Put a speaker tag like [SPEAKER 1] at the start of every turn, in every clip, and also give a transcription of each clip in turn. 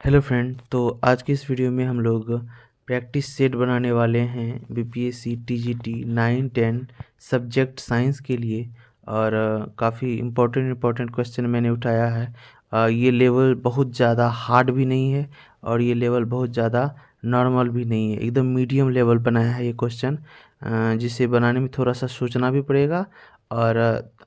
[SPEAKER 1] Hello friend. तो आज की इस वीडियो में हम लोग प्रैक्टिस सेट बनाने वाले हैं बीपीएससी टीजीटी 9-10 सब्जेक्ट साइंस के लिए। और काफ़ी इम्पोर्टेंट क्वेश्चन मैंने उठाया है। ये लेवल बहुत ज़्यादा हार्ड भी नहीं है और ये लेवल बहुत ज़्यादा नॉर्मल भी नहीं है, एकदम मीडियम लेवल बनाया है ये क्वेश्चन, जिसे बनाने में थोड़ा सा सोचना भी पड़ेगा और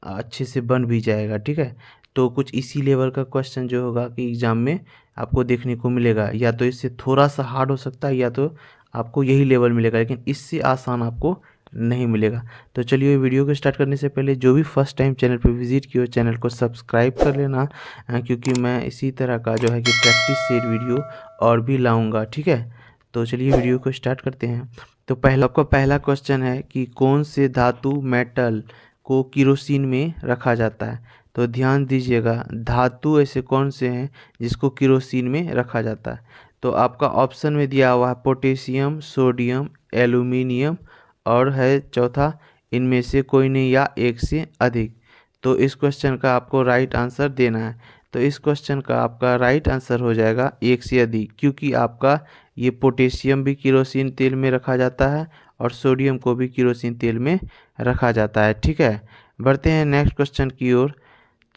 [SPEAKER 1] अच्छे से बन भी जाएगा। ठीक है, तो कुछ इसी लेवल का क्वेश्चन जो होगा कि एग्ज़ाम में आपको देखने को मिलेगा, या तो इससे थोड़ा सा हार्ड हो सकता है या तो आपको यही लेवल मिलेगा, लेकिन इससे आसान आपको नहीं मिलेगा। तो चलिए वीडियो को स्टार्ट करने से पहले जो भी फर्स्ट टाइम चैनल पर विजिट किया चैनल को सब्सक्राइब कर लेना, क्योंकि मैं इसी तरह का जो है कि प्रैक्टिस सेट वीडियो और भी लाऊंगा। ठीक है, तो चलिए वीडियो को स्टार्ट करते हैं। तो पहला क्वेश्चन है कि कौन से धातु मेटल को किरोसिन में रखा जाता है। तो ध्यान दीजिएगा, धातु ऐसे कौन से हैं जिसको किरोसिन में रखा जाता है। तो आपका ऑप्शन में दिया हुआ है पोटेशियम, सोडियम, एल्यूमिनियम और है चौथा इनमें से कोई नहीं या एक से अधिक। तो इस क्वेश्चन का आपको राइट आंसर देना है। तो इस क्वेश्चन का आपका राइट आंसर हो जाएगा एक से अधिक, क्योंकि आपका ये पोटेशियम भी किरोसिन तेल में रखा जाता है और सोडियम को भी किरोसिन तेल में रखा जाता है। ठीक है, बढ़ते हैं नेक्स्ट क्वेश्चन की ओर।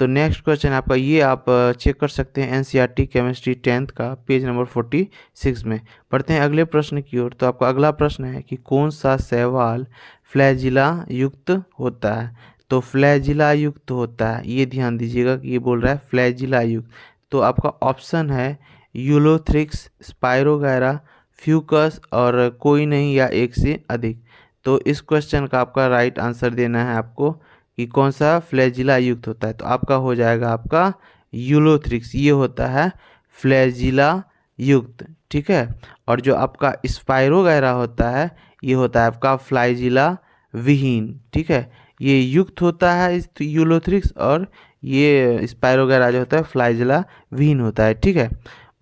[SPEAKER 1] तो नेक्स्ट क्वेश्चन आपका ये आप चेक कर सकते हैं एनसीईआरटी केमिस्ट्री 10th का पेज नंबर 46 में। बढ़ते हैं अगले प्रश्न की ओर। तो आपका अगला प्रश्न है कि कौन सा शैवाल फ्लैजिला युक्त होता है। तो फ्लैजिला युक्त होता है, ये ध्यान दीजिएगा कि ये बोल रहा है फ्लैजिला युक्त। तो आपका ऑप्शन है यूलोथ्रिक्स, स्पायरोगैरा, फ्यूकस और कोई नहीं या एक से अधिक। तो इस क्वेश्चन का आपका राइट आंसर देना है आपको कि कौन सा फ्लैजिला युक्त होता है। तो आपका हो जाएगा आपका यूलोथ्रिक्स, ये होता है फ्लैजिला युक्त। ठीक है, और जो आपका स्पायरोगैरा होता है ये होता है आपका फ्लैजिला विहीन। ठीक है, ये युक्त होता है इस यूलोथ्रिक्स और ये स्पायरोगैरा जो होता है फ्लैजिला विहीन होता है। ठीक है,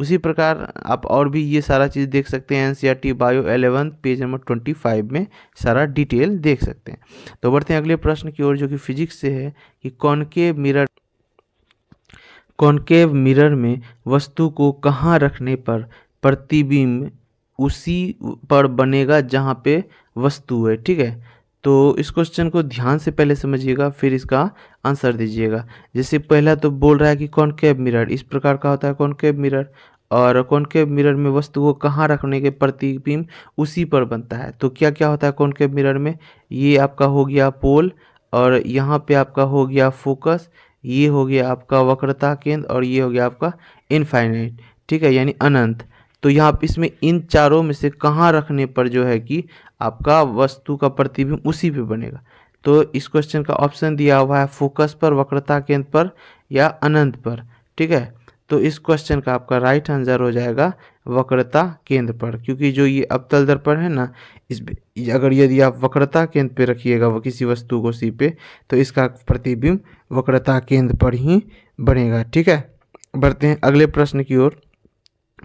[SPEAKER 1] उसी प्रकार आप और भी ये सारा चीज़ देख सकते हैं एनसीईआरटी बायो 11 पेज नंबर 25 में सारा डिटेल देख सकते हैं। तो बढ़ते हैं अगले प्रश्न की ओर, जो कि फिजिक्स से है कि कॉनकेव मिरर में वस्तु को कहाँ रखने पर प्रतिबिंब उसी पर बनेगा जहाँ पे वस्तु है। ठीक है, तो इस क्वेश्चन को ध्यान से पहले समझिएगा फिर इसका आंसर दीजिएगा। जैसे पहला तो बोल रहा है कि कॉनकेव मिरर इस प्रकार का होता है कॉनकेव मिरर, और कॉनकेव मिरर में वस्तु को कहाँ रखने के प्रतिबिंब उसी पर बनता है। तो क्या क्या होता है कॉनकेव मिरर में, ये आपका हो गया पोल, और यहाँ पे आपका हो गया फोकस, ये हो गया आपका वक्रता केंद्र और ये हो गया आपका इनफाइनाइट। ठीक है, यानी अनंत। तो यहाँ पे इसमें इन चारों में से कहाँ रखने पर जो है कि आपका वस्तु का प्रतिबिंब उसी पे बनेगा। तो इस क्वेश्चन का ऑप्शन दिया हुआ है फोकस पर, वक्रता केंद्र पर या अनंत पर। ठीक है, तो इस क्वेश्चन का आपका राइट आंसर हो जाएगा वक्रता केंद्र पर, क्योंकि जो ये अवतल दर्पण है ना, इस अगर यदि आप वक्रता केंद्र पे रखिएगा वो किसी वस्तु को सी पे, तो इसका प्रतिबिंब वक्रता केंद्र पर ही बनेगा। ठीक है, बढ़ते हैं अगले प्रश्न की ओर।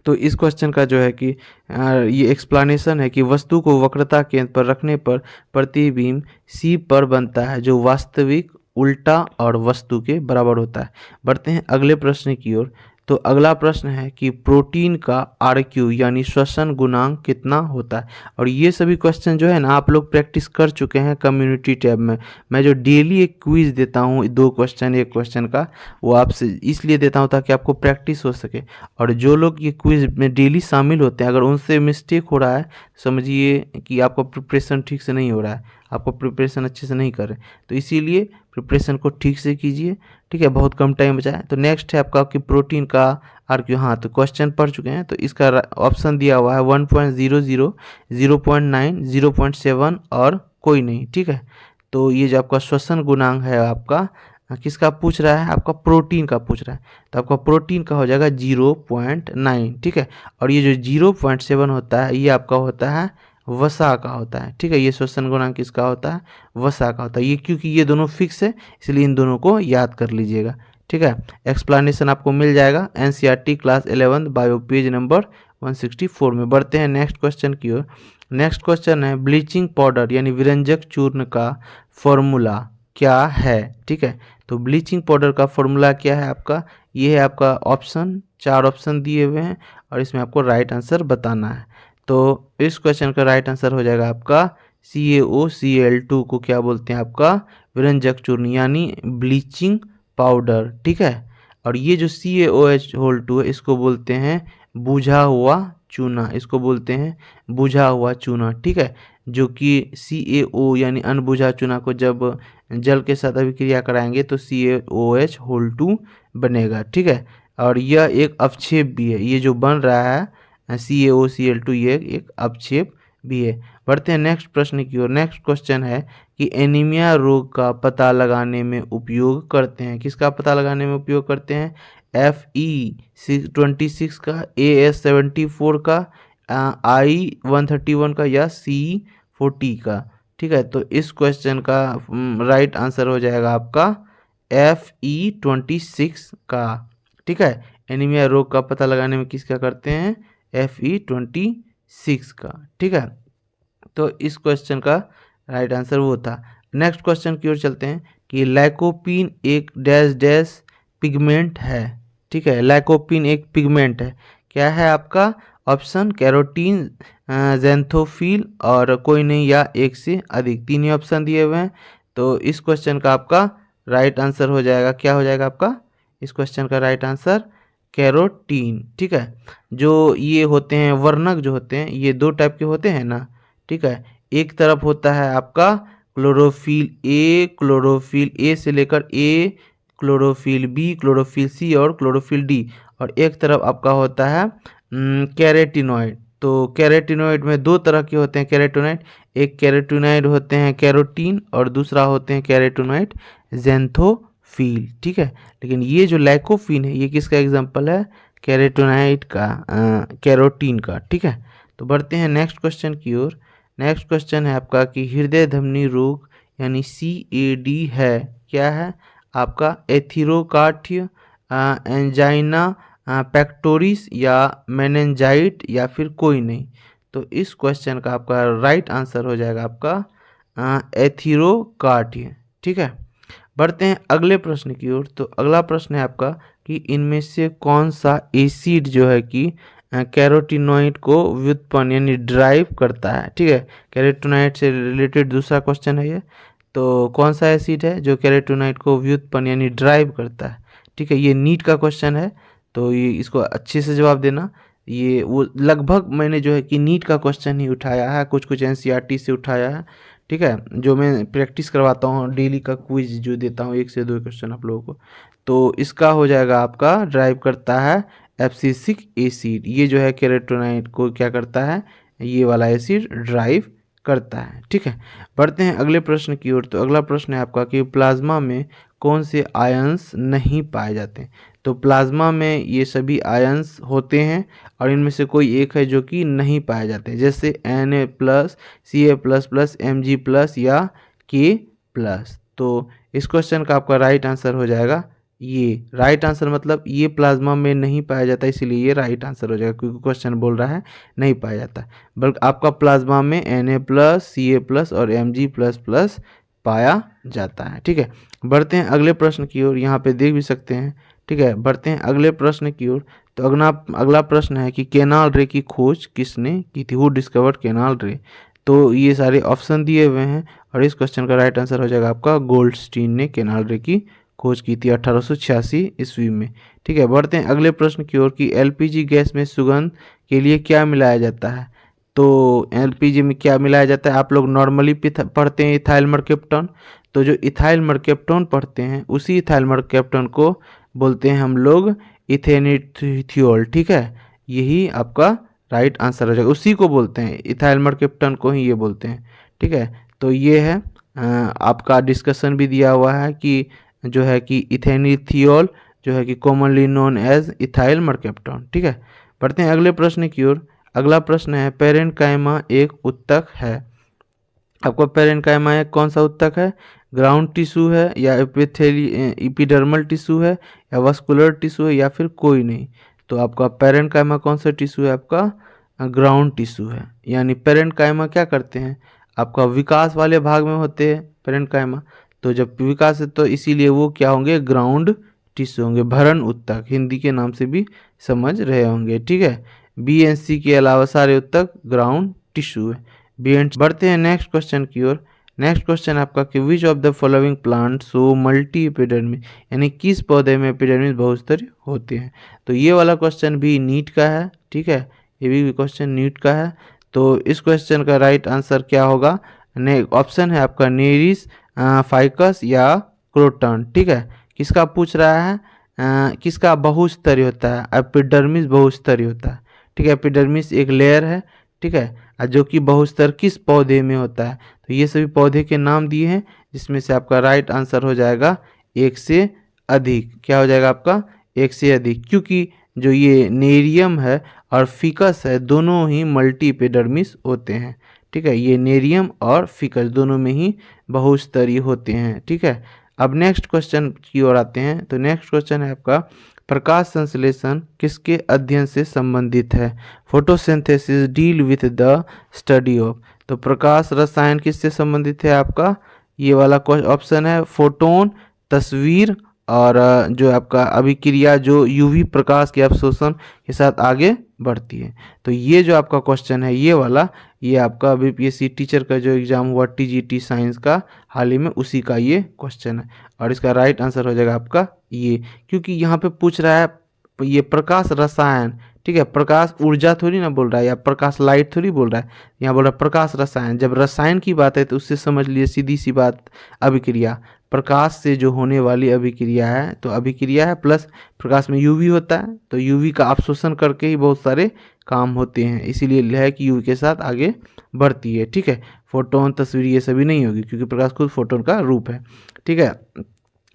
[SPEAKER 1] तो इस क्वेश्चन का जो है कि ये एक्सप्लेनेशन है कि वस्तु को वक्रता केंद्र पर रखने पर प्रतिबिंब सी पर बनता है जो वास्तविक, उल्टा और वस्तु के बराबर होता है। बढ़ते हैं अगले प्रश्न की ओर। तो अगला प्रश्न है कि प्रोटीन का आरक्यू यानी श्वसन गुणांक कितना होता है। और ये सभी क्वेश्चन जो है ना आप लोग प्रैक्टिस कर चुके हैं कम्युनिटी टैब में। मैं जो डेली एक क्विज देता हूँ 2 क्वेश्चन 1 क्वेश्चन का, वो आपसे इसलिए देता हूँ ताकि आपको प्रैक्टिस हो सके। और जो लोग ये क्विज में डेली शामिल होते हैं अगर उनसे मिस्टेक हो रहा है समझिए कि आपका प्रिपरेशन ठीक से नहीं हो रहा है, आपको प्रिपरेशन अच्छे से नहीं कर रहे। तो इसीलिए प्रिपरेशन को ठीक से कीजिए। ठीक है, बहुत कम टाइम बचा है। तो नेक्स्ट है आपका कि प्रोटीन का आरक्यू। हाँ, तो क्वेश्चन पढ़ चुके हैं, तो इसका ऑप्शन दिया हुआ है 1.00, 0.9, 0.7 और कोई नहीं। ठीक है, तो ये जो आपका श्वसन गुणांक है आपका किसका पूछ रहा है, आपका प्रोटीन का पूछ रहा है। तो आपका प्रोटीन का हो जाएगा 0.9। ठीक है, और ये जो 0.7 होता है ये आपका होता है वसा का होता है। ठीक है, ये श्वसन गुणांक किसका होता है, वसा का होता है। ये क्योंकि ये दोनों फिक्स है इसलिए इन दोनों को याद कर लीजिएगा। ठीक है, एक्सप्लेनेशन आपको मिल जाएगा NCERT class 11 bio page number 164 में। बढ़ते हैं नेक्स्ट क्वेश्चन की ओर। नेक्स्ट क्वेश्चन है ब्लीचिंग पाउडर यानी विरंजक चूर्ण का फॉर्मूला क्या है। ठीक है, तो ब्लीचिंग पाउडर का फॉर्मूला क्या है आपका, ये है आपका ऑप्शन, 4 ऑप्शन दिए हुए हैं और इसमें आपको राइट आंसर बताना है। तो इस क्वेश्चन का राइट आंसर हो जाएगा आपका CaOCl2 को क्या बोलते हैं आपका, विरंजक चूर्ण यानी ब्लीचिंग पाउडर, ठीक है। और ये जो CaOH2 है इसको बोलते हैं बुझा हुआ चूना, इसको बोलते हैं बुझा हुआ चूना, ठीक है। जो कि CaO यानी अनबुझा चूना को जब जल के साथ अभिक्रिया कराएंगे तो CaOH2 बनेगा, ठीक है। और यह एक अवक्षेप भी है, ये जो बन रहा है CaOCl2 ये एक अवक्षेप भी है। बढ़ते हैं नेक्स्ट प्रश्न की ओर। नेक्स्ट क्वेश्चन है कि एनीमिया रोग का पता लगाने में उपयोग करते हैं, किसका पता लगाने में उपयोग करते हैं, Fe26 का, AS74 का, I131 का या C40 का, ठीक है। तो इस क्वेश्चन का राइट आंसर हो जाएगा आपका Fe26 का, ठीक है। एनीमिया रोग का पता लगाने में किसका करते हैं, Fe26 का, ठीक है। तो इस क्वेश्चन का राइट आंसर वो था। नेक्स्ट क्वेश्चन की ओर चलते हैं कि लाइकोपीन एक डैश डैश पिगमेंट है, ठीक है। लाइकोपीन एक पिगमेंट है, क्या है आपका ऑप्शन, कैरोटीन, ज़ैंथोफिल और कोई नहीं या एक से अधिक, 3 ही ऑप्शन दिए हुए हैं। तो इस क्वेश्चन का आपका राइट आंसर हो जाएगा, क्या हो जाएगा आपका इस क्वेश्चन का राइट आंसर, कैरोटीन, ठीक है। जो ये होते हैं वर्णक जो होते हैं ये 2 टाइप के होते हैं ना, ठीक है। एक तरफ होता है आपका क्लोरोफिल ए से लेकर ए, क्लोरोफिल बी, क्लोरोफिल सी और क्लोरोफिल डी, और एक तरफ आपका होता है कैरेटिनॉइड। तो कैरेटिनॉइड में 2 तरह के होते हैं कैरेटिनॉइड, एक कैरेटिनॉइड होते हैं कैरोटीन और दूसरा होते हैं कैरेटिनॉइड ज़ैंथोफिल, ठीक है। लेकिन ये जो लाइकोपीन है ये किसका एग्जांपल है, कैरेटिनॉइड का, कैरोटीन का, ठीक है। तो बढ़ते हैं नेक्स्ट क्वेश्चन की ओर। नेक्स्ट क्वेश्चन है आपका कि हृदय धमनी रोग यानी CAD है, क्या है आपका, एथिरोकार्डिया, एंजाइना पेक्टोरिस या मेनेंजाइट या फिर कोई नहीं। तो इस क्वेश्चन का आपका राइट आंसर हो जाएगा आपका एथिरोकार्डिया, ठीक है। बढ़ते हैं अगले प्रश्न की ओर। तो अगला प्रश्न है आपका कि इनमें से कौन सा एसिड जो है कि कैरोटिनॉइड को व्युत्पन्न यानी ड्राइव करता है, ठीक है। कैरोटिनॉइड से रिलेटेड दूसरा क्वेश्चन है ये। तो कौन सा एसिड है जो कैरोटिनॉइड को व्युत्पन्न यानी ड्राइव करता है, ठीक है। ये नीट का क्वेश्चन है तो ये इसको अच्छे से जवाब देना। ये वो लगभग मैंने जो है कि नीट का क्वेश्चन ही उठाया है, कुछ कुछ NCERT से उठाया है, ठीक है। जो मैं प्रैक्टिस करवाता हूँ डेली का क्विज जो देता हूँ 1 से 2 क्वेश्चन आप लोगों को। तो इसका हो जाएगा आपका ड्राइव करता है एब्सिसिक एसिड, ये जो है कैरोटिनॉइड को क्या करता है, ये वाला एसिड ड्राइव करता है, ठीक है। बढ़ते हैं अगले प्रश्न की ओर। तो अगला प्रश्न है आपका कि प्लाज्मा में कौन से आयंस नहीं पाए जाते हैं। तो प्लाज्मा में ये सभी आयंस होते हैं और इनमें से कोई एक है जो कि नहीं पाए जाते, जैसे Na+, Ca++, Mg+ या K+। तो इस क्वेश्चन का आपका राइट आंसर हो जाएगा ये, राइट आंसर मतलब ये प्लाज्मा में नहीं पाया जाता इसलिए ये राइट आंसर हो जाएगा, क्योंकि क्वेश्चन बोल रहा है नहीं पाया जाता, बल्कि आपका प्लाज्मा में Na+, Ca+ और Mg++ पाया जाता है, ठीक है। बढ़ते हैं अगले प्रश्न की ओर, यहाँ पे देख भी सकते हैं, ठीक है। बढ़ते हैं अगले प्रश्न की ओर। तो अगला प्रश्न है कि केनाल रे की खोज किसने की थी, हु डिस्कवर्ड केनाल रे। तो ये सारे ऑप्शन दिए हुए हैं और इस क्वेश्चन का राइट आंसर हो जाएगा आपका गोल्डस्टीन ने केनाल रे की खोज की थी 1886 ईस्वी में, ठीक है। बढ़ते हैं अगले प्रश्न की ओर कि LPG गैस में सुगंध के लिए क्या मिलाया जाता है। तो LPG में क्या मिलाया जाता है, आप लोग नॉर्मली पढ़ते हैं इथाइल मर्केप्टन। तो जो इथाइल मर्केप्टन पढ़ते हैं उसी इथाइल मर्केप्टन को बोलते हैं हम लोग इथेनॉल, ठीक है। यही आपका राइट आंसर हो जाएगा, उसी को बोलते हैं इथाइल मर्केप्टन को ही ये बोलते हैं, ठीक है। तो ये है आपका डिस्कशन भी दिया हुआ है कि जो है कि इथेनॉल जो है कि कॉमनली नोन एज इथाइल मर्केप्टन, ठीक है। बढ़ते हैं अगले प्रश्न की ओर। अगला प्रश्न है पेरेन्काइमा एक उत्तक है, आपको पेरेन्काइमा एक कौन सा उत्तक है, ग्राउंड टिश्यू है या एपिडर्मल टिश्यू है या वस्कुलर टिश्यू है या फिर कोई नहीं। तो आपका पेरेन्काइमा कौन सा टिश्यू है, आपका ग्राउंड टिश्यू है। यानी पेरेन्काइमा क्या करते हैं, आपका विकास वाले भाग में होते हैं पेरेन्काइमा, तो जब विकास है तो इसीलिए वो क्या होंगे, ग्राउंड टिश्यू होंगे, भरण उत्तक हिंदी के नाम से भी समझ रहे होंगे। ठीक है, बी एंड सी के अलावा सारे उत्तक ग्राउंड टिश्यू है। B and. बढ़ते हैं नेक्स्ट क्वेश्चन की ओर। नेक्स्ट क्वेश्चन आपका कि which of the following plant show multi epidermis, यानी किस पौधे में एपिडर्मिस बहुस्तरीय होते हैं। तो ये वाला क्वेश्चन भी नीट का है। ठीक है, ये भी क्वेश्चन नीट का है। तो इस क्वेश्चन का राइट आंसर क्या होगा, ऑप्शन है आपका नेरिस, फाइकस या क्रोटन। ठीक है, किसका पूछ रहा है, किसका बहुस्तरीय होता है, एपिडर्मिस बहुस्तरीय होता है। ठीक है, एपिडर्मिस एक लेयर है। ठीक है, जो कि बहुस्तर किस पौधे में होता है। तो ये सभी पौधे के नाम दिए हैं, जिसमें से आपका राइट आंसर हो जाएगा एक से अधिक। क्या हो जाएगा आपका, एक से अधिक, क्योंकि जो ये नेरियम है और फिकस है दोनों ही मल्टी एपिडर्मिस होते हैं। ठीक है, ये नेरियम और फिकस दोनों में ही बहुस्तरीय होते हैं। ठीक है, अब नेक्स्ट क्वेश्चन की ओर आते हैं। तो नेक्स्ट क्वेश्चन है आपका प्रकाश संश्लेषण किसके अध्ययन से संबंधित है। Photosynthesis deal with the study of. तो प्रकाश रसायन किससे संबंधित है आपका, ये वाला ऑप्शन है फोटोन, तस्वीर और जो आपका अभिक्रिया जो यूवी प्रकाश के अवशोषण के साथ आगे बढ़ती है। तो ये जो आपका क्वेश्चन है ये वाला, ये आपका बीपीएससी टीचर का जो एग्ज़ाम हुआ टीजीटी साइंस का हाल ही में, उसी का ये क्वेश्चन है। और इसका राइट आंसर हो जाएगा आपका ये, क्योंकि यहाँ पे पूछ रहा है ये प्रकाश रसायन। ठीक है, प्रकाश ऊर्जा थोड़ी ना बोल रहा है, या प्रकाश लाइट थोड़ी बोल रहा है, यहाँ बोल रहा है प्रकाश रसायन। जब रसायन की बात है तो उससे समझ लिए सीधी सी बात, अभिक्रिया प्रकाश से जो होने वाली अभिक्रिया है। तो अभिक्रिया है प्लस प्रकाश में यूवी होता है, तो यूवी का अवशोषण करके ही बहुत सारे काम होते हैं, इसीलिए है कि यूवी के साथ आगे बढ़ती है। ठीक है, फोटोन, तस्वीर ये सभी नहीं होगी, क्योंकि प्रकाश खुद फोटोन का रूप है। ठीक है,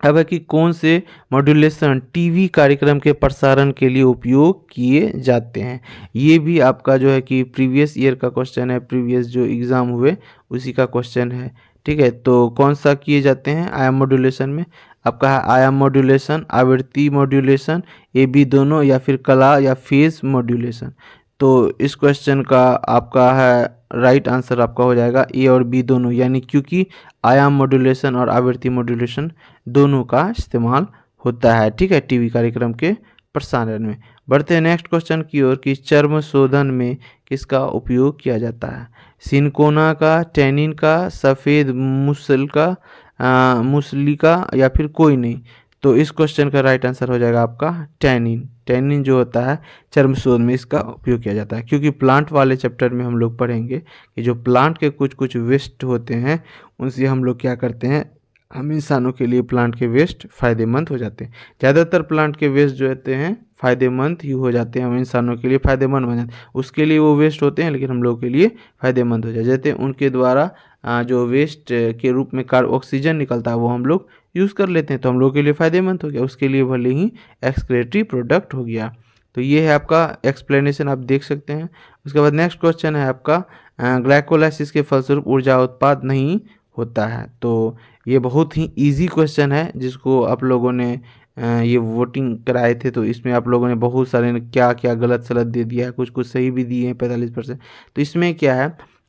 [SPEAKER 1] अब है कि कौन से मॉड्यूलेशन टीवी कार्यक्रम के प्रसारण के लिए उपयोग किए जाते हैं। ये भी आपका जो है कि प्रीवियस ईयर का क्वेश्चन है, प्रीवियस जो एग्ज़ाम हुए उसी का क्वेश्चन है। ठीक है, तो कौन सा किए जाते हैं आयाम मॉड्यूलेशन में, आपका है आयाम मॉड्यूलेशन, आवृत्ति मॉड्यूलेशन, ए बी दोनों, या फिर कला या फेज मॉड्यूलेशन। तो इस क्वेश्चन का आपका है राइट आंसर आपका हो जाएगा ए और बी दोनों, यानी क्योंकि आयाम मॉड्यूलेशन और आवृत्ति मॉड्यूलेशन दोनों का इस्तेमाल होता है। ठीक है, टीवी कार्यक्रम के प्रसारण में। बढ़ते हैं नेक्स्ट क्वेश्चन की ओर कि चर्म शोधन में किसका उपयोग किया जाता है। सिनकोना का, टैनिन का, सफ़ेद मुसल का, मुसली का, या फिर कोई नहीं। तो इस क्वेश्चन का राइट आंसर हो जाएगा आपका टैनिन। टैनिन जो होता है चर्म शोध में इसका उपयोग किया जाता है, क्योंकि प्लांट वाले चैप्टर में हम लोग पढ़ेंगे कि जो प्लांट के कुछ कुछ वेस्ट होते हैं उनसे हम लोग क्या करते हैं, हम इंसानों के लिए प्लांट के वेस्ट फ़ायदेमंद हो जाते हैं। ज़्यादातर प्लांट के वेस्ट जो होते हैं फ़ायदेमंद ही हो जाते हैं, हम इंसानों के लिए फ़ायदेमंद बन जाते हैं। उसके लिए वो वेस्ट होते हैं, लेकिन हम लोगों के लिए फ़ायदेमंद हो जाते हैं। उनके द्वारा जो वेस्ट के रूप में ऑक्सीजन निकलता है वो हम लोग यूज़ कर लेते हैं, तो हम लोगों के लिए फ़ायदेमंद हो गया, उसके लिए भले ही एक्सक्रेटरी प्रोडक्ट हो गया। तो ये है आपका एक्सप्लेनेशन, आप देख सकते हैं। उसके बाद नेक्स्ट क्वेश्चन है आपका ग्लाइकोलाइसिस के फलस्वरूप ऊर्जा उत्पाद नहीं होता है। तो ये बहुत ही इजी क्वेश्चन है, जिसको आप लोगों ने ये वोटिंग कराए थे, तो इसमें आप लोगों ने बहुत सारे क्या क्या गलत सलत दे दिया है, कुछ कुछ सही भी दिए हैं 45%। तो इसमें क्या है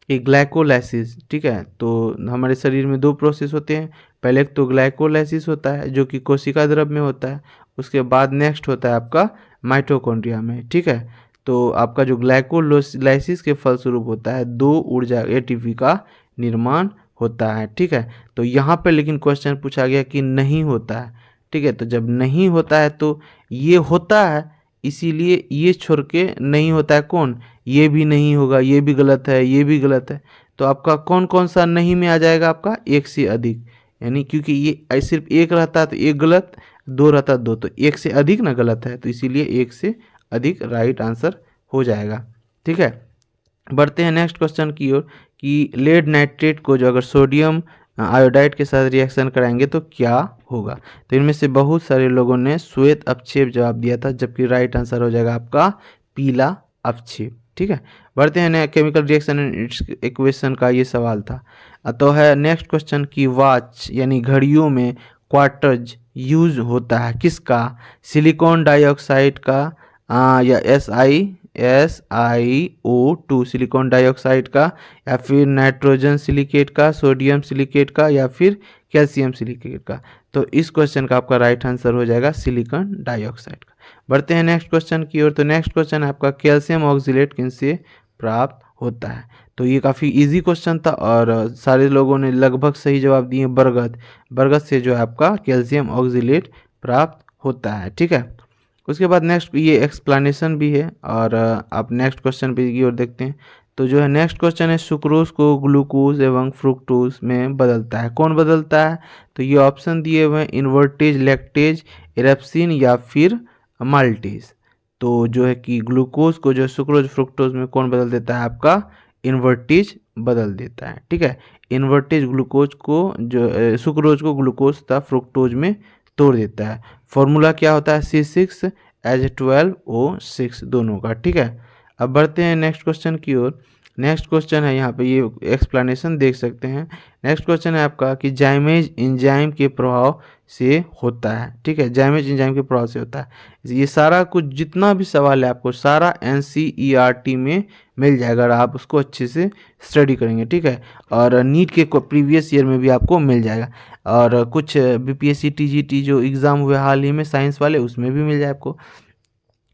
[SPEAKER 1] कि ग्लाइकोलाइसिस, ठीक है, तो हमारे शरीर में दो प्रोसेस होते हैं। पहले एक तो ग्लाइकोलाइसिस होता है जो कि कोशिका द्रव में होता है, उसके बाद नेक्स्ट होता है आपका माइटोकॉन्ड्रिया में। ठीक है, तो आपका जो ग्लाइकोलाइसिस के फलस्वरूप होता है दो ऊर्जा एटीपी का निर्माण होता है। ठीक है, तो यहाँ पे लेकिन क्वेश्चन पूछा गया कि नहीं होता है। ठीक है, तो जब नहीं होता है तो ये होता है, इसीलिए ये छोड़ के नहीं होता है कौन, ये भी नहीं होगा, ये भी गलत है, ये भी गलत है। तो आपका कौन कौन सा नहीं में आ जाएगा, आपका एक से अधिक, यानी क्योंकि ये सिर्फ एक रहता है तो एक गलत, दो रहता है दो, तो एक से अधिक ना गलत है, तो इसीलिए एक से अधिक राइट आंसर हो जाएगा। ठीक है, बढ़ते हैं नेक्स्ट क्वेश्चन की ओर कि लेड नाइट्रेट को जो अगर सोडियम आयोडाइड के साथ रिएक्शन कराएंगे तो क्या होगा। तो इनमें से बहुत सारे लोगों ने श्वेत अपक्षेप जवाब दिया था, जबकि राइट आंसर हो जाएगा आपका पीला अपक्षेप। ठीक है, बढ़ते हैं केमिकल रिएक्शन एंड इक्वेशन का ये सवाल था। तो है नेक्स्ट क्वेश्चन की वॉच यानी घड़ियों में क्वार्टज यूज होता है किसका, सिलिकॉन डाइऑक्साइड का या SI SiO2 सिलिकॉन डाइऑक्साइड का, या फिर नाइट्रोजन सिलिकेट का, सोडियम सिलिकेट का, या फिर कैल्शियम सिलिकेट का। तो इस क्वेश्चन का आपका राइट आंसर हो जाएगा सिलिकॉन डाइऑक्साइड का। बढ़ते हैं नेक्स्ट क्वेश्चन की ओर। तो नेक्स्ट क्वेश्चन है आपका कैल्शियम ऑक्सीलेट किनसे प्राप्त होता है। तो ये काफ़ी इजी क्वेश्चन था और सारे लोगों ने लगभग सही जवाब दिए। बरगद से जो है आपका कैल्शियम ऑक्सीलेट प्राप्त होता है। ठीक है, उसके बाद नेक्स्ट ये एक्सप्लेनेशन भी है और आप नेक्स्ट क्वेश्चन पे की ओर देखते हैं। तो जो है नेक्स्ट क्वेश्चन है सुक्रोज को ग्लूकोज एवं फ्रुक्टोज में बदलता है। कौन बदलता है? तो ये ऑप्शन दिए हुए हैं इन्वर्टेज, लैक्टेज, एरेप्सिन या फिर माल्टेज। तो जो है कि ग्लूकोज को जो सुक्रोज फ्रुक्टोज में कौन बदल देता है? आपका इन्वर्टेज बदल देता है। ठीक है, इन्वर्टेज ग्लूकोज को जो सुक्रोज को ग्लूकोज तथा फ्रुक्टोज में तोड़ देता है। फॉर्मूला क्या होता है? C6H12O6 दोनों का। ठीक है, अब बढ़ते हैं नेक्स्ट क्वेश्चन की ओर। नेक्स्ट क्वेश्चन है, यहाँ पे ये एक्सप्लेनेशन देख सकते हैं। नेक्स्ट क्वेश्चन है आपका कि जाइमेज एंजाइम के प्रभाव से होता है। ठीक है, जाइमेज एंजाइम के प्रभाव से होता है। ये सारा कुछ जितना भी सवाल है आपको सारा NCERT में मिल जाएगा, आप उसको अच्छे से स्टडी करेंगे। ठीक है, और नीट के प्रीवियस ईयर में भी आपको मिल जाएगा, और कुछ BPSC TGT जो एग्ज़ाम हुए हाल ही में साइंस वाले उसमें भी मिल जाए आपको।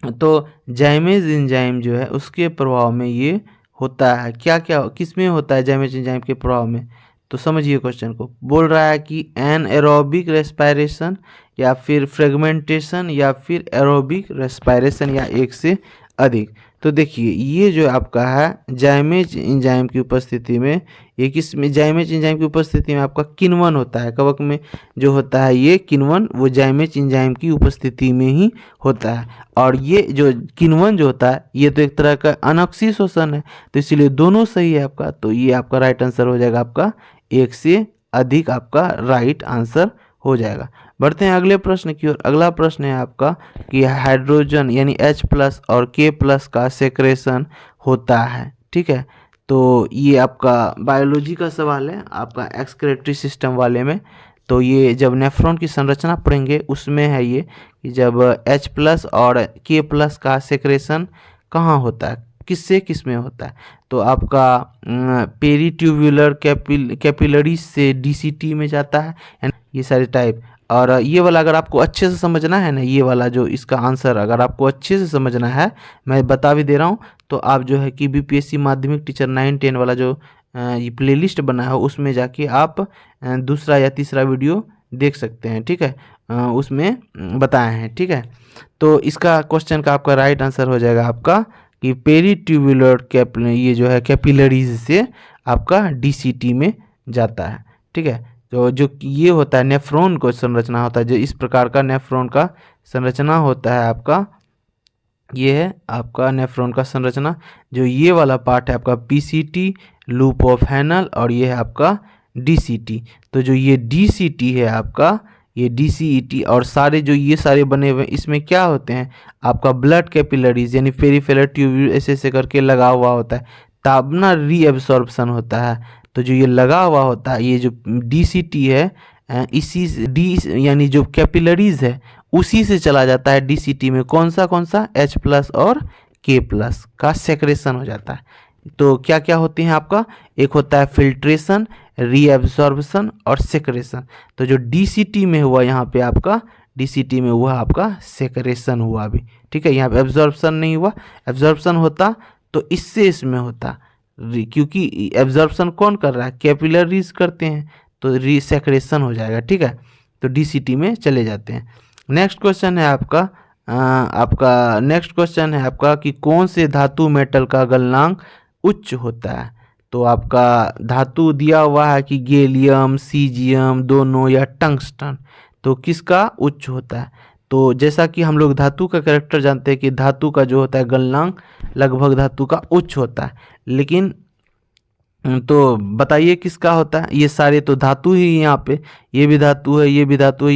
[SPEAKER 1] तो जाइमेज एंजाइम जो है उसके प्रभाव में ये होता है। क्या क्या किस में होता है जाइमेज एंजाइम के प्रभाव में? तो समझिए क्वेश्चन को। बोल रहा है कि एनएरोबिक रेस्पिरेशन या फिर फ्रेगमेंटेशन या फिर एरोबिक रेस्पिरेशन या एक से अधिक। तो देखिए ये जो आपका है जाइमेज एंजाइम की उपस्थिति में, ये किस में? जाइमेज एंजाइम की उपस्थिति में आपका किण्वन होता है। कवक में जो होता है ये किण्वन वो जाइमेज एंजाइम की उपस्थिति में ही होता है। और ये जो किण्वन जो होता है ये तो एक तरह का अनॉक्सी शोषण है, तो इसीलिए दोनों सही है आपका। तो ये आपका राइट आंसर हो जाएगा, आपका एक से अधिक आपका राइट आंसर हो जाएगा। बढ़ते हैं अगले प्रश्न की ओर। अगला प्रश्न है आपका कि हाइड्रोजन यानी H+ और K+ का सेक्रेशन होता है। ठीक है, तो ये आपका बायोलॉजी का सवाल है, आपका एक्सक्रीटरी सिस्टम वाले में। तो ये जब नेफ्रॉन की संरचना पढ़ेंगे उसमें है ये कि जब H+ और K+ का सेक्रेशन कहाँ होता है, किससे किस में होता है। तो आपका पेरीट्यूब्यूलर कैपिलरीज से DCT में जाता है, ये सारे टाइप। और ये वाला अगर आपको अच्छे से समझना है ना, ये वाला जो इसका आंसर अगर आपको अच्छे से समझना है, मैं बता भी दे रहा हूँ, तो आप जो है कि BPSC माध्यमिक टीचर 9-10 वाला जो ये प्लेलिस्ट बना है उसमें जाके आप दूसरा या तीसरा वीडियो देख सकते हैं। ठीक है, उसमें बताए हैं। ठीक है, तो इसका क्वेश्चन का आपका राइट आंसर हो जाएगा आपका कि पेरीट्यूब्यूलर ये जो है कैपिलरीज से आपका DCT में जाता है। ठीक है, तो जो ये होता है नेफ्रॉन को संरचना होता है, जो इस प्रकार का नेफ्रॉन का संरचना होता है आपका, ये है आपका नेफ्रॉन का संरचना। जो ये वाला पार्ट है आपका PCT लूप ऑफ हैनल, और ये है आपका DCT। तो जो ये DCT है आपका, ये DCET और सारे जो ये सारे बने हुए इसमें क्या होते हैं आपका ब्लड कैपिलरीज यानी पेरिफेरल ट्यूब्यूल ऐसे करके लगा हुआ होता है, तब ना रीएब्सॉर्प्शन होता है। तो जो ये लगा हुआ होता है ये जो DCT है इसी डी यानी जो कैपिलरीज है उसी से चला जाता है DCT में कौन सा H+ और K+ का सेक्रेशन हो जाता है। तो क्या क्या होती हैं आपका, एक होता है फिल्ट्रेशन, रीएब्सॉर्प्शन और सेक्रेशन। तो जो DCT में हुआ यहाँ पे आपका DCT में हुआ आपका सेक्रेशन हुआ अभी। ठीक है, यहाँ पे एब्जॉर्प्शन नहीं हुआ, एब्जॉर्प्शन होता तो इससे इसमें होता, क्योंकि एब्जॉर्प्शन कौन कर रहा है? कैपिलरीज करते हैं, तो रीसेक्रेशन हो जाएगा। ठीक है, तो DCT में चले जाते हैं। नेक्स्ट क्वेश्चन है आपका नेक्स्ट क्वेश्चन है आपका कि कौन से धातु मेटल का गलनांक उच्च होता है। तो आपका धातु दिया हुआ है कि गैलियम, सीजियम दोनों या टंगस्टन, तो किसका उच्च होता है? तो जैसा कि हम लोग धातु का कैरेक्टर जानते हैं कि धातु का जो होता है गलनांक लगभग धातु का उच्च होता है, लेकिन तो बताइए किसका होता है? ये सारे तो धातु ही, यहाँ पे ये भी धातु है, ये भी धातु है,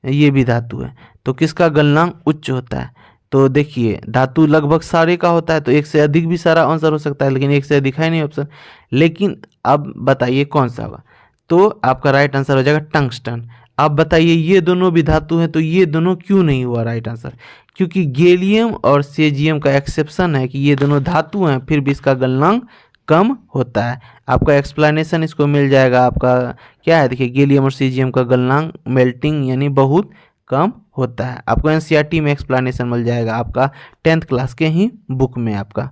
[SPEAKER 1] ये भी धातु है, तो किसका गलनांक उच्च होता है? तो देखिए धातु लगभग सारे का होता है, तो एक से अधिक भी सारा आंसर हो सकता है, लेकिन एक से अधिक है नहीं ऑप्शन। लेकिन अब बताइए कौन सा होगा? तो आपका राइट आंसर हो जाएगा टंगस्टन। आप बताइए ये दोनों भी धातु हैं, तो ये दोनों क्यों नहीं हुआ राइट आंसर? क्योंकि गैलियम और सेजियम का एक्सेप्शन है कि ये दोनों धातु हैं, फिर भी इसका गलनांक कम होता है। आपका एक्सप्लेनेशन इसको मिल जाएगा, आपका क्या है देखिए, गैलियम और सीजियम का गलनांक मेल्टिंग यानी बहुत कम होता है। आपको एनसीईआरटी में एक्सप्लेनेशन मिल जाएगा आपका 10th क्लास के ही बुक में आपका,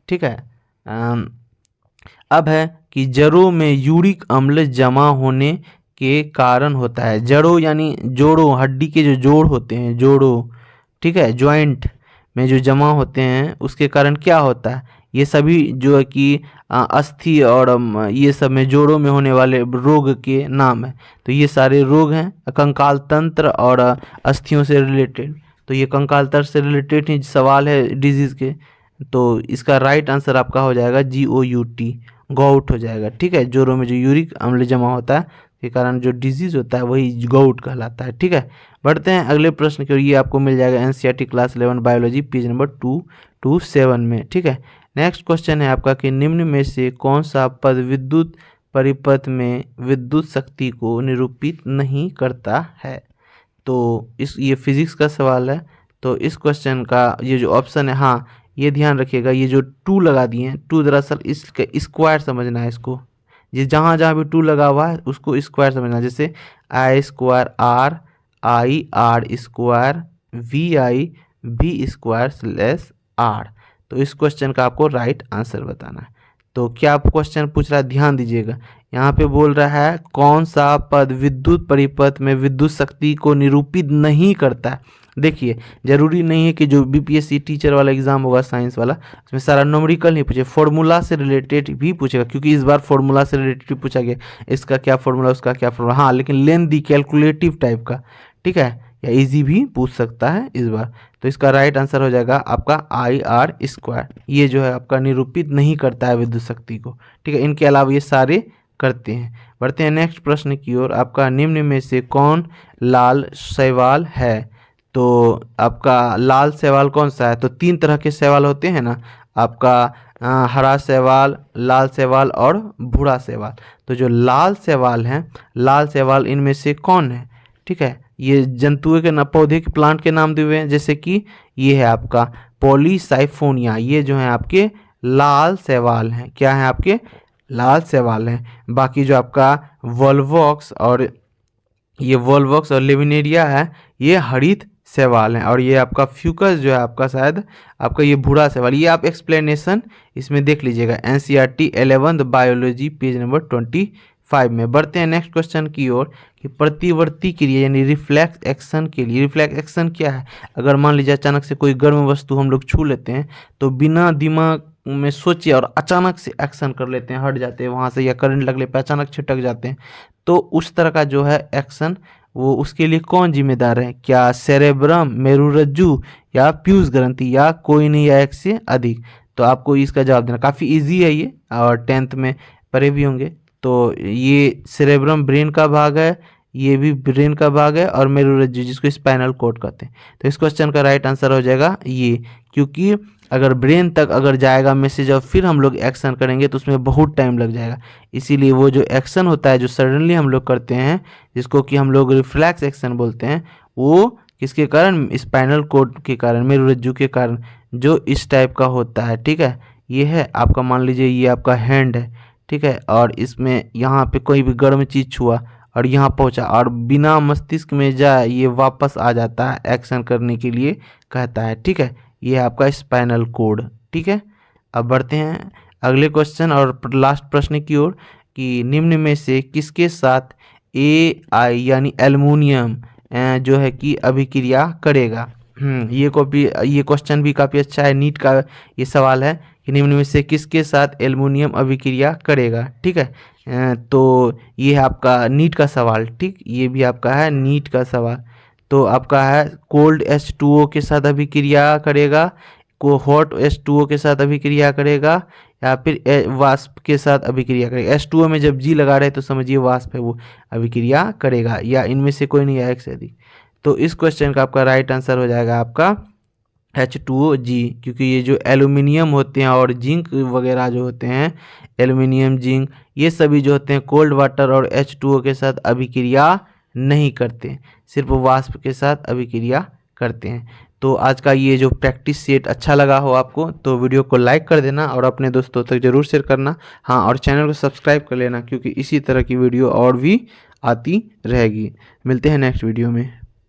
[SPEAKER 1] ठीक है। अब है कि जड़ों में यूरिक अम्ल जमा होने के कारण होता है। जड़ों यानी जोड़ों, हड्डी के जो जोड़ होते हैं, जोड़ों, ठीक है, जॉइंट में जो जमा होते हैं उसके कारण क्या होता है, ये सभी जो है कि अस्थि और ये सब में जोड़ों में होने वाले रोग के नाम है। तो ये सारे रोग हैं कंकाल तंत्र और अस्थियों से रिलेटेड। तो ये कंकाल तंत्र से रिलेटेड ही सवाल है डिजीज़ के। तो इसका राइट आंसर आपका हो जाएगा GOUT, गॉउट हो जाएगा, ठीक है। जोड़ों में जो यूरिक अम्ल जमा होता है के कारण जो डिजीज़ होता है वही गॉउट कहलाता है, ठीक है। बढ़ते हैं अगले प्रश्न की ओर। ये आपको मिल जाएगा NCERT class 11 biology page number 227 में, ठीक है। नेक्स्ट क्वेश्चन है आपका कि निम्न में से कौन सा पद विद्युत परिपथ में विद्युत शक्ति को निरूपित नहीं करता है। तो ये फिजिक्स का सवाल है। तो इस क्वेश्चन का ये जो ऑप्शन है, हाँ ये ध्यान रखिएगा, ये जो 2 लगा दिए हैं, 2 दरअसल इसके स्क्वायर समझना है इसको। जिस जहाँ जहाँ भी 2 लगा हुआ है उसको स्क्वायर समझना है। जैसे I²R IR square VI V²/R। तो इस क्वेश्चन का आपको राइट आंसर बताना है। तो क्या आप क्वेश्चन पूछ रहा है, ध्यान दीजिएगा। यहाँ पे बोल रहा है कौन सा पद विद्युत परिपथ में विद्युत शक्ति को निरूपित नहीं करता है। देखिए जरूरी नहीं है कि जो बीपीएससी टीचर वाला एग्जाम होगा साइंस वाला, उसमें सारा न्यूमेरिकल नहीं पूछे, फॉर्मूला से रिलेटेड भी पूछेगा, क्योंकि इस बार फॉर्मूला से रिलेटेड भी पूछा गया, इसका क्या फॉर्मूला उसका क्या फॉर्मूला, हाँ लेकिन लेंथी कैलकुलेटिव टाइप का, ठीक है, या इजी भी पूछ सकता है इस बार। तो इसका राइट आंसर हो जाएगा आपका IR²। ये जो है आपका निरूपित नहीं करता है विद्युत शक्ति को, ठीक है। इनके अलावा ये सारे करते हैं। बढ़ते हैं नेक्स्ट प्रश्न की ओर। आपका निम्न में से कौन लाल शैवाल है। तो आपका लाल शैवाल कौन सा है। तो 3 तरह के शैवाल होते हैं ना, आपका हरा शैवाल, लाल शैवाल और भूरा शैवाल। तो जो लाल शैवाल हैं, लाल शैवाल इनमें से कौन है, ठीक है। ये जंतुओं के ना, पौधे के प्लांट के नाम दिए हुए हैं, जैसे कि ये है आपका पॉलीसाइफोनिया, ये जो है आपके लाल शैवाल हैं। क्या है आपके लाल शैवाल हैं। बाकी जो आपका वोल्वॉक्स और लेविनेरिया है, ये हरित शैवाल हैं। और ये आपका फ्यूकस जो है आपका शायद आपका ये भूरा शैवाल। ये आप एक्सप्लेनेशन इसमें देख लीजिएगा NCERT 11th biology page number 25 में। बढ़ते हैं नेक्स्ट क्वेश्चन की ओर कि प्रतिवर्ती क्रिया यानी रिफ्लेक्स एक्शन के लिए, रिफ्लेक्स एक्शन क्या है। अगर मान लीजिए अचानक से कोई गर्म वस्तु हम लोग छू लेते हैं तो बिना दिमाग में सोचे और अचानक से एक्शन कर लेते हैं, हट जाते हैं वहाँ से, या करंट लगने पे अचानक छिटक जाते हैं। तो उस तरह का जो है एक्शन, वो उसके लिए कौन जिम्मेदार है। क्या सेरेब्रम, मेरुरज्जु या पीयूष ग्रंथि, या कोई नहीं या एक से अधिक। तो आपको इसका जवाब देना काफ़ी इजी है ये, और 10th में पढ़े भी होंगे। तो ये सेरेब्रम ब्रेन का भाग है, ये भी ब्रेन का भाग है, और मेरुरज्जु जिसको स्पाइनल कॉर्ड कहते हैं। तो इस क्वेश्चन का राइट आंसर हो जाएगा ये, क्योंकि अगर ब्रेन तक अगर जाएगा मैसेज और फिर हम लोग एक्शन करेंगे तो उसमें बहुत टाइम लग जाएगा। इसीलिए वो जो एक्शन होता है जो सडनली हम लोग करते हैं, जिसको कि हम लोग रिफ्लेक्स एक्शन बोलते हैं, वो किसके कारण, स्पाइनल कॉर्ड के कारण, मेरुरज्जु के कारण जो इस टाइप का होता है, ठीक है। ये है आपका, मान लीजिए ये आपका हैंड है, ठीक है, और इसमें यहाँ पे कोई भी गर्म चीज़ छुआ और यहाँ पहुँचा और बिना मस्तिष्क में जाए ये वापस आ जाता है एक्शन करने के लिए कहता है, ठीक है। ये है आपका स्पाइनल कॉर्ड, ठीक है। अब बढ़ते हैं अगले क्वेश्चन और लास्ट प्रश्न की ओर कि निम्न में से किसके साथ AI यानी एल्युमिनियम जो है कि अभिक्रिया करेगा। ये क्वेश्चन भी काफ़ी अच्छा है, नीट का ये सवाल है कि निम्न में से किसके साथ एल्युमिनियम अभिक्रिया करेगा, ठीक है। तो ये है आपका नीट का सवाल, ठीक, ये भी आपका है नीट का सवाल। तो आपका है कोल्ड H2O के साथ अभिक्रिया करेगा, को हॉट H2O के साथ अभिक्रिया करेगा, या फिर वाष्प के साथ अभिक्रिया करेगा। H2O में जब G लगा रहे तो समझिए वाष्प है, वो अभिक्रिया करेगा, या इनमें से कोई नहीं है एक से अधिक। तो इस क्वेश्चन का आपका राइट आंसर हो जाएगा आपका H2OG, क्योंकि ये जो एल्युमिनियम होते हैं और जिंक वगैरह जो होते हैं, एल्युमिनियम, जिंक, ये सभी जो होते हैं कोल्ड वाटर और H2O के साथ अभिक्रिया नहीं करते, सिर्फ वाष्प के साथ अभिक्रिया करते हैं। तो आज का ये जो प्रैक्टिस सेट अच्छा लगा हो आपको तो वीडियो को लाइक कर देना और अपने दोस्तों तक ज़रूर शेयर करना। हाँ, और चैनल को सब्सक्राइब कर लेना क्योंकि इसी तरह की वीडियो और भी आती रहेगी। मिलते हैं नेक्स्ट वीडियो में।